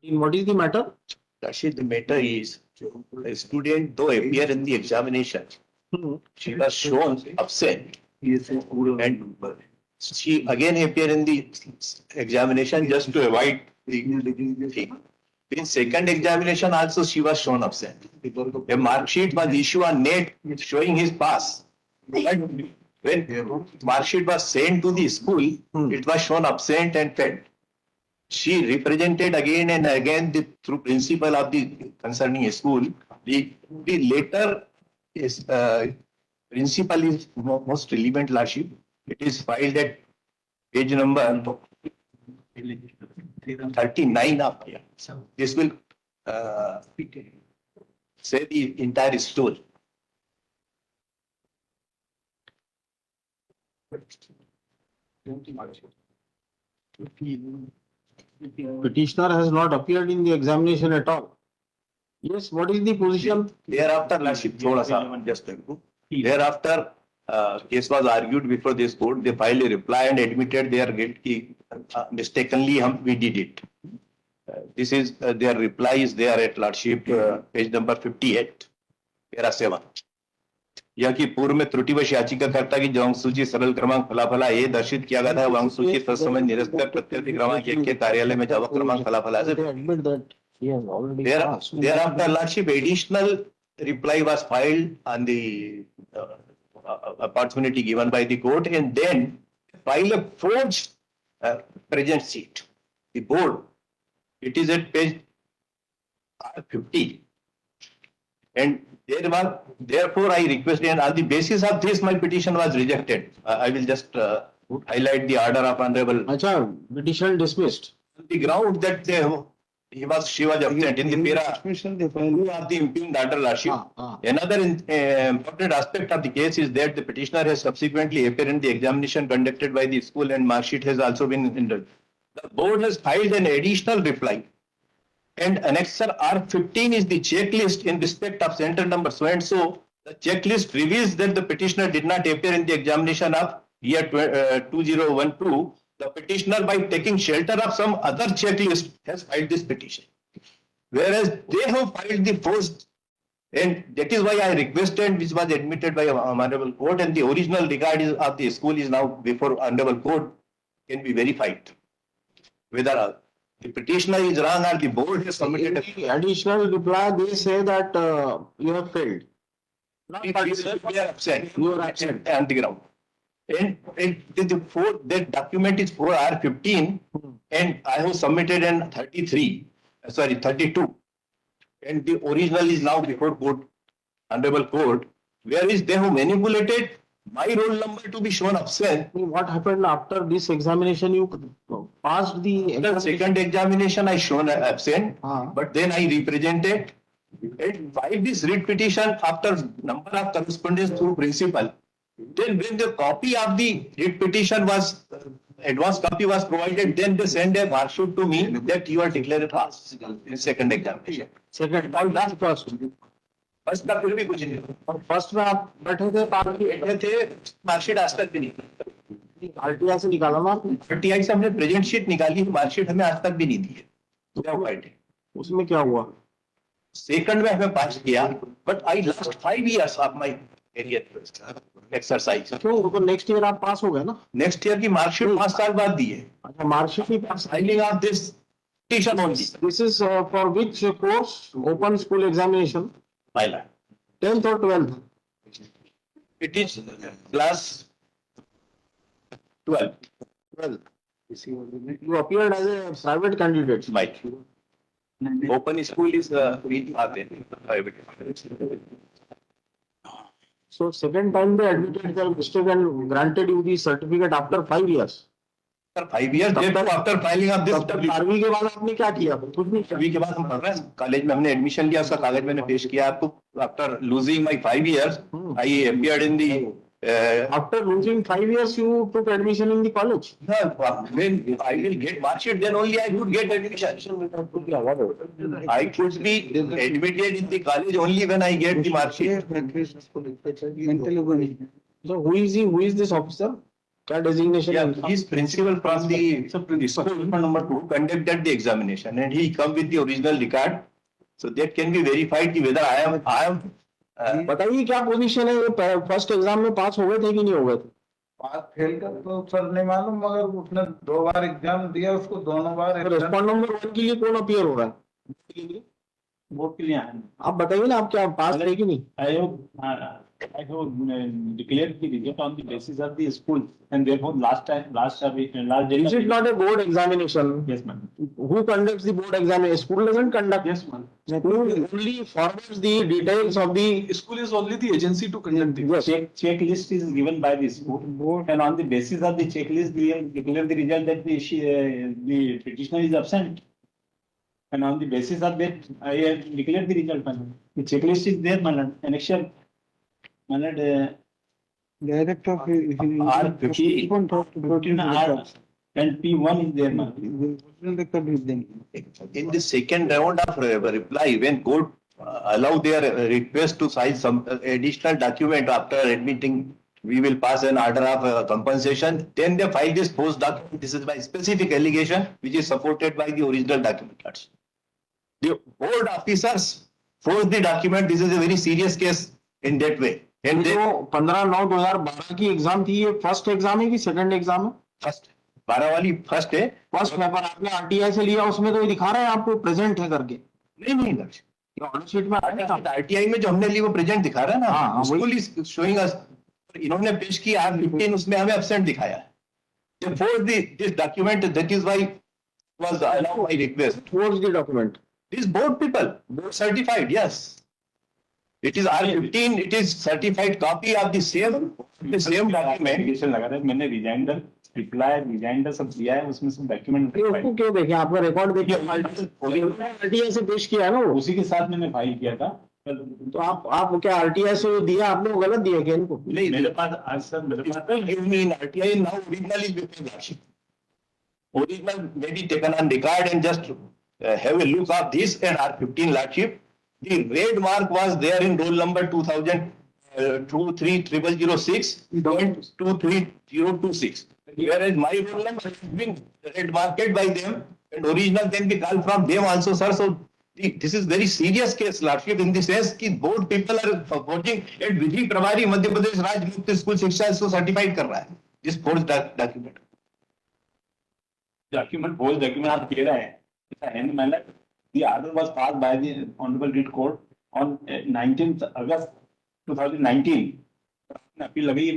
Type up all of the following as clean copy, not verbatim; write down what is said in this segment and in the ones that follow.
In what is the matter? Rashid, the matter is a student though appear in the examination, she was shown absent and she again appear in the examination just to avoid the thing. In second examination also she was shown absent. A mark sheet was issued on net showing his pass. But when mark sheet was sent to the school, it was shown absent and failed. She represented again and again through principal of the concerning school. The letter is principal is most relevant, Lordship. It is filed at page number 39 of here. This will say the entire story. Petitioner has not appeared in the examination at all. Yes, what is the position? Thereafter, Lordship, thoda sa just thereafter, case was argued before this court. They filed a reply and admitted their guilt. Mistakenly, we did it. This is their reply is there at Lordship, page number 58, para 7. यह कि पूर्व में त्रुटिवश याचिकाकर्ता की जो अंकसूची सरल क्रमांक फलाफला ए दर्शित किया गया था वह अंकसूची तत्समय निरस्त प्रत्यर्थ क्रमांक 1 के कार्यालय में जवाब क्रमांक फलाफला से thereafter Lordship additional reply was filed on the opportunity given by the court and then file a forged present sheet. The board, it is at page 50 and therefore I requested and on the basis of this my petition was rejected. I will just highlight the order of honorable. Acha, petition dismissed. On the ground that she was absent in the para of the impugned order, Lordship. Another important aspect of the case is that the petitioner has subsequently appeared in the examination conducted by the school and mark sheet has also been entered. The board has filed an additional reply and annexure R15 is the checklist in respect of center number so and so. The checklist reveals that the petitioner did not appear in the examination of year 2012. The petitioner, by taking shelter of some other checklist, has filed this petition. Whereas they have filed the first, and that is why I requested, which was admitted by honorable court, and the original record of the school is now before honorable court can be verified. Whether the petitioner is wrong or the board has submitted the additional reply, they say that you have failed. We are absent. You are absent on the ground. And that document is 4R15 and I have submitted in 32 and the original is now before court, honorable court, whereas they have manipulated my roll number to be shown absent. What happened after this examination? You passed the second examination I shown absent, but then I represented and filed this writ petition after number of correspondence through principal. Then when the copy of the writ petition was, advance copy was provided, then they send a mark sheet to me that you are declared pass in second examination. Second, or last first. First का फिर भी कुछ नहीं और first में आप बैठे थे बैठे थे मार्कशीट आज तक भी नहीं आरटीआई से निकाला ना आरटीआई से हमने प्रेजेंट शीट निकाली मार्कशीट हमें आज तक भी नहीं दी है उसमें क्या हुआ सेकंड में हमें पास किया but I last 5 years of my career exercise क्यों तो नेक्स्ट ईयर आप पास हो गए ना नेक्स्ट ईयर की मार्कशीट 5 साल बाद दी है अच्छा मार्कशीट की पास filing of this petition only. This is for which course? Open school examination. Pilot. 10th or 12th? It is class 12. 12. You appeared as a private candidate. Right. Open school is private. So second time they admitted their mistake and granted you the certificate after 5 years. After 5 years, after filing of this. 12वीं के बाद आपने क्या किया? कुछ नहीं किया. 12वीं के बाद हम पढ़ रहे हैं कॉलेज में हमने एडमिशन लिया उसका कागज मैंने पेश किया आपको. After losing my 5 years, I appeared in the. After losing 5 years, you took admission in the college. When I will get mark sheet, then only I could get admission. I could be admitted in the college only when I get the mark sheet. So who is this officer? क्या designation Yeah, है? he's principal from the school number 2 conducted the examination and he come with the original record. So that can be verified कि whether I am बताइए क्या position है, ये first exam में पास हो गए थे कि नहीं हो गए थे? पास फेल का तो सर नहीं मालूम, मगर उसने 2 बार एग्जाम दिया, उसको दोनों बार रेस्पॉन्ड नंबर 1 के लिए कौन अपीयर हो रहा है? वोट के लिए आए हैं। आप बताइए ना, आप क्या पास थे कि नहीं? I have declared the result on the basis of the school and therefore last day. Is it not a board examination? Yes, ma'am. Who conducts the board examination? School doesn't conduct. Yes, ma'am. School only forwards the details of the. School is only the agency to conduct the. Yes. Checklist is given by the school, and on the basis of the checklist, we have declared the result that the petitioner is absent. And on the basis of that, I have declared the result. Madam. The checklist is there, madam. Annexure, madam. Direct of R15 and P1 is there, madam. in the second round of reply when court allow their request to sign some additional document after admitting we will pass an order of compensation, then they file this post document. This is by specific allegation which is supported by the original document. The board officers force the document. This is a very serious case in that way. And they जो 15/9/2012 की exam थी, ये first exam है कि second exam है? First 12 वाली first है। First paper आपने आरटीआई से लिया, उसमें तो ये दिखा रहा है आपको प्रेजेंट है करके। नहीं ऑर्डर शीट में आरटीआई में जो हमने ली वो प्रेजेंट दिखा रहा है ना। हाँ, स्कूल इज शोइंग अस, इन्होंने पेश की R15, उसमें हमें एब्सेंट दिखाया है। Therefore, this document, that is why was allowed my request. towards the document. This board people, board certified, yes. It is R15, it is certified copy of the same document. Application लगा था, मैंने रिजाइंडर reply रिजाइंडर सब दिया है, उसमें सब document ये उसको क्यों देखें, आपका रिकॉर्ड देखिए, आरटीआई से पेश किया है ना वो। उसी के साथ मैंने फाइल किया था। तो आप क्या आरटीआई से दिया आपने, वो गलत दिया क्या इनको? नहीं, मेरे पास आज सर मेरे पास give me in RTI now original is with me. Original may be taken on record and just have a look of this and R15 lordship. The red mark was there in roll number 2023-0006 and 23026. Whereas my roll number has been red marked by them and original can be called from them also, sir. So this is very serious case, lordship, in the sense कि board people are working at विधि प्रभारी मध्य प्रदेश राज्य मुक्त school शिक्षा इसको certified कर रहा है, this forged document. document both document आप कह रहे हैं, and मैंने the order was passed by the honorable writ court on 19th August 2019. Appeal लगी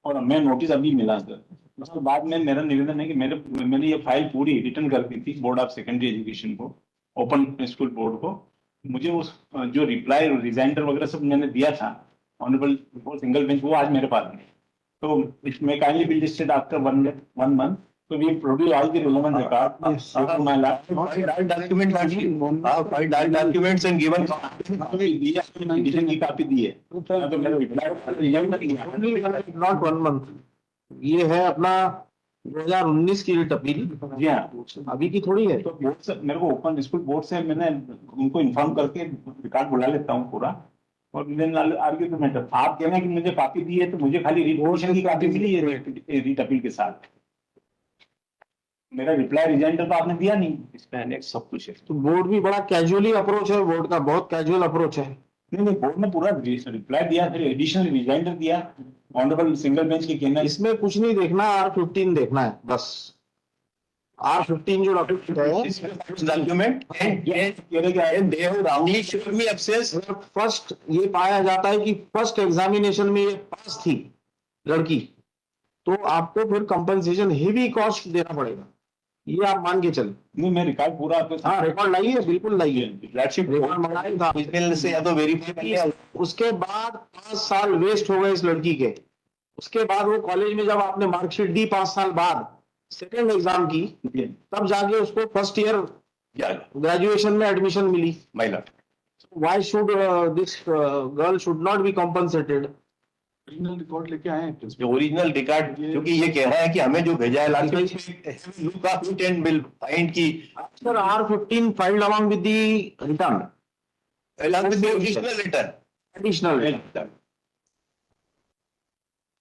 और मैं नोटिस अभी मिला सर। उसके बाद में मेरा निवेदन है कि मैंने ये फाइल पूरी रिटर्न कर दी थी बोर्ड ऑफ सेकेंडरी एजुकेशन को, ओपन स्कूल बोर्ड को। मुझे उस जो रिप्लाई रिजाइंडर वगैरह सब मैंने दिया था ऑनरेबल सिंगल बेंच, वो आज मेरे पास नहीं। तो मैं kindly be listed after one month, so we produce all the relevant records to my lab. Filed documents and given की कॉपी दी है। तो मेरा reply नॉट 1 मंथ, ये है अपना 2019 की रिट अपील। जी हाँ, अभी की थोड़ी है। तो बोर्ड से मेरे को ओपन स्कूल बोर्ड से मैंने उनको इन्फॉर्म करके रिकॉर्ड बुला लेता हूँ पूरा, और आर्ग्यू तो मैटर आप कहना कि मुझे कॉपी दी है तो मुझे खाली रिपोर्शन की कॉपी मिली है रिट अपील के साथ। मेरा रिप्लाई रिजाइंडर तो आपने दिया नहीं, इसमें अनेक्स सब कुछ है। तो बोर्ड भी बड़ा कैजुअली अप्रोच है, बोर्ड का बहुत कैजुअल अप्रोच है। नहीं बोर्ड ने पूरा रिप्लाई दिया, फिर एडिशनल रिजाइंडर दिया ऑनरेबल सिंगल बेंच के कहना। इसमें कुछ नहीं देखना, R15 देखना है बस। R15 जो डॉक्यूमेंट है, document and they have roundly showed me absence. First ये पाया जाता है कि फर्स्ट एग्जामिनेशन में ये पास थी लड़की, तो आपको फिर कंपनसेशन हेवी कॉस्ट देना पड़ेगा, ये आप मान के चले। नहीं मैं रिकॉर्ड पूरा आपके हाँ रिकॉर्ड लाइए, बिल्कुल लाइए, लॉर्डशिप रिकॉर्ड मंगाया था। ओरिजिनल से या तो वेरीफाई। उसके बाद 5 साल वेस्ट हो गए इस लड़की के। उसके बाद वो कॉलेज में जब आपने मार्कशीट दी 5 साल बाद सेकेंड एग्जाम की, तब जाके उसको फर्स्ट ईयर ग्रेजुएशन में एडमिशन मिली। My lord, why should this girl should not be compensated? Original record लेके आए हैं। जो ओरिजिनल रिकॉर्ड, क्योंकि ये कह रहा है कि हमें जो भेजा है lordship look of it and will find की After R15 filed along with the return, along with the original return. additional return.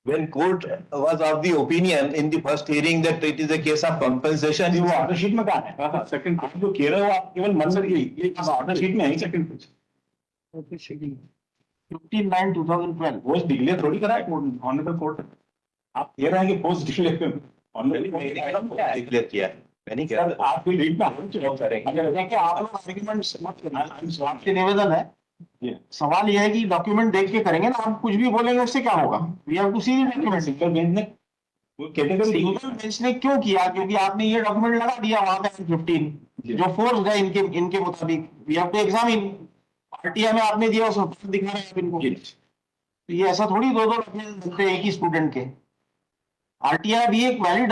when court was of the opinion in the first hearing that it is a case of compensation, वो order sheet में कहा है second आप जो कह रहे हो आप केवल मंजूर ये ऑर्डर शीट में है सेकंड पेज 15/9/2012 पोस्ट डिक्लेयर थोड़ी करा है ऑनरेबल कोर्ट आप कह रहे हैं कि पोस्ट डिक्लेयर डिक्लेयर किया है, मैं नहीं कह रहा। आपके लीड में हम चुनाव करेंगे अगर देखिए आप लोग आर्गुमेंट्स मत करिए, आपसे निवेदन है, सवाल यह है कि डॉक्यूमेंट देख के करेंगे ना, आप कुछ भी बोलेंगे उससे क्या होगा? We have to see the document. Single bench ने वो कैटेगरी सिंगल बेंच ने क्यों किया? क्योंकि आपने ये डॉक्यूमेंट लगा दिया वहां पे 15 जो फोर्स है इनके मुताबिक, we have to examine. RTI में आपने दिया उसको दिखा रहे हैं इनको, तो ये ऐसा थोड़ी दो डॉक्यूमेंट बनते हैं एक ही स्टूडेंट के। आरटीआई भी एक valid,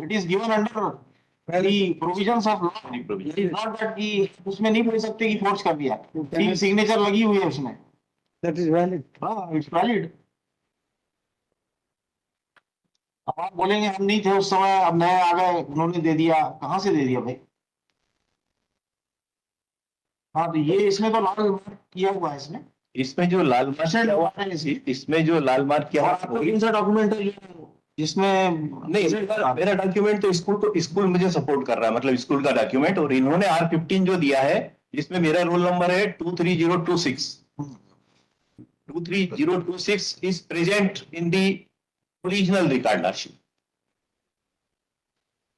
it is given under the provisions of law. It is not that कि उसमें नहीं बोल सकते कि फोर्स कर दिया, सिग्नेचर लगी हुई है उसमें, That is valid. हाँ इट्स वैलिड। अब आप बोलेंगे हम नहीं थे उस समय, अब नए आ गए उन्होंने दे दिया, कहाँ से दे दिया भाई? हाँ तो ये इसमें तो लाल मार्क किया हुआ है इसमें, इसमें जो लाल मार्क किया हुआ है, इसमें जो लाल मार्क किया और हुआ आपका है, कौन सा डॉक्यूमेंट है जिसमें नहीं मेरा डॉक्यूमेंट तो स्कूल मुझे सपोर्ट कर रहा है, मतलब स्कूल का डॉक्यूमेंट, और इन्होंने R15 जो दिया है जिसमें मेरा रोल नंबर है 23026 23026 is present in the original record sheet,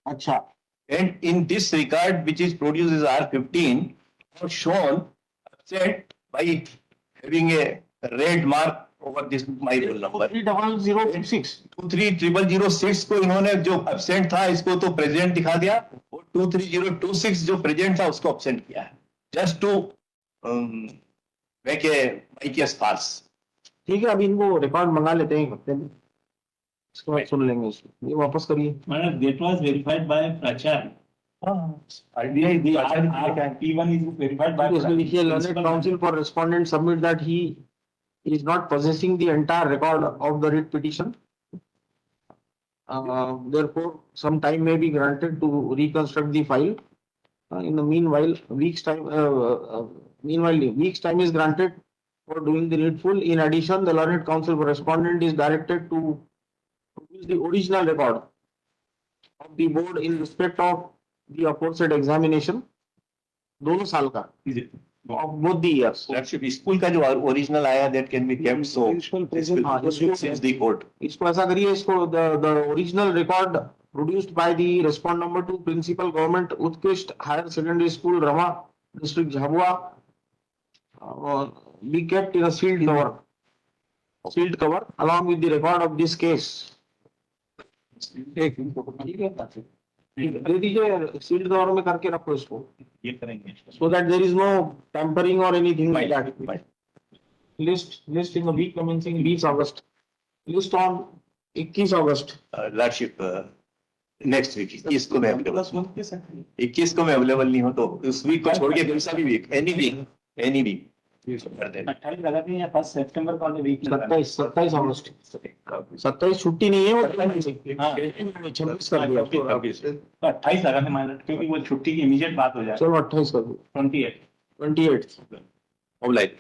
अच्छा and in this record which is produced as R15 was shown absent by having a red mark over this my roll number 30006 23006 को इन्होंने जो absent था इसको तो present दिखा दिया, और 23026 जो प्रेजेंट था उसको एब्सेंट किया है, just to make a case false. ठीक है, अभी इनको रिकॉर्ड मंगा लेते हैं एक हफ्ते में, इसके बाद सुन लेंगे इसको। ये वापस करिए। Madam, that was verified by Prachar. the P1 is verified by इसमें लिखिए learned counsel for respondent submit that he is not possessing the entire record of the writ petition. Therefore, some time may be granted to reconstruct the file. In the meanwhile, week's time is granted for doing the needful. In addition, the learned counsel for respondent is directed to produce the original record of the board in respect of the aforesaid examination. दोनों साल का of both the years. School का जो original आया that can be kept, so since the court इसको ऐसा करिए, इसको the original record produced by the respond number 2 principal government Utkrist higher secondary school Rama district Jhabua be kept in a sealed cover along with the record of this case. ठीक है, दे दीजिए, sealed cover में करके रखो इसको, ये करेंगे so that there is no tampering or anything like that. List in the week commencing 20 August. List on 21 August. Lordship next week 21 को मैं अवेलेबल 21 को मैं अवेलेबल नहीं हूँ, तो उस वीक को छोड़ के दूसरा भी वीक एनी वीक कर देना। 28 लगा दें या 1 सितंबर का वीक 27 अगस्त 27 छुट्टी नहीं है वो, 26 कर दिया, 28 लगा दें मान, क्योंकि वो छुट्टी की इमीडिएट बात हो जाए। चलो 28 कर दो, 28 28 ऑनलाइन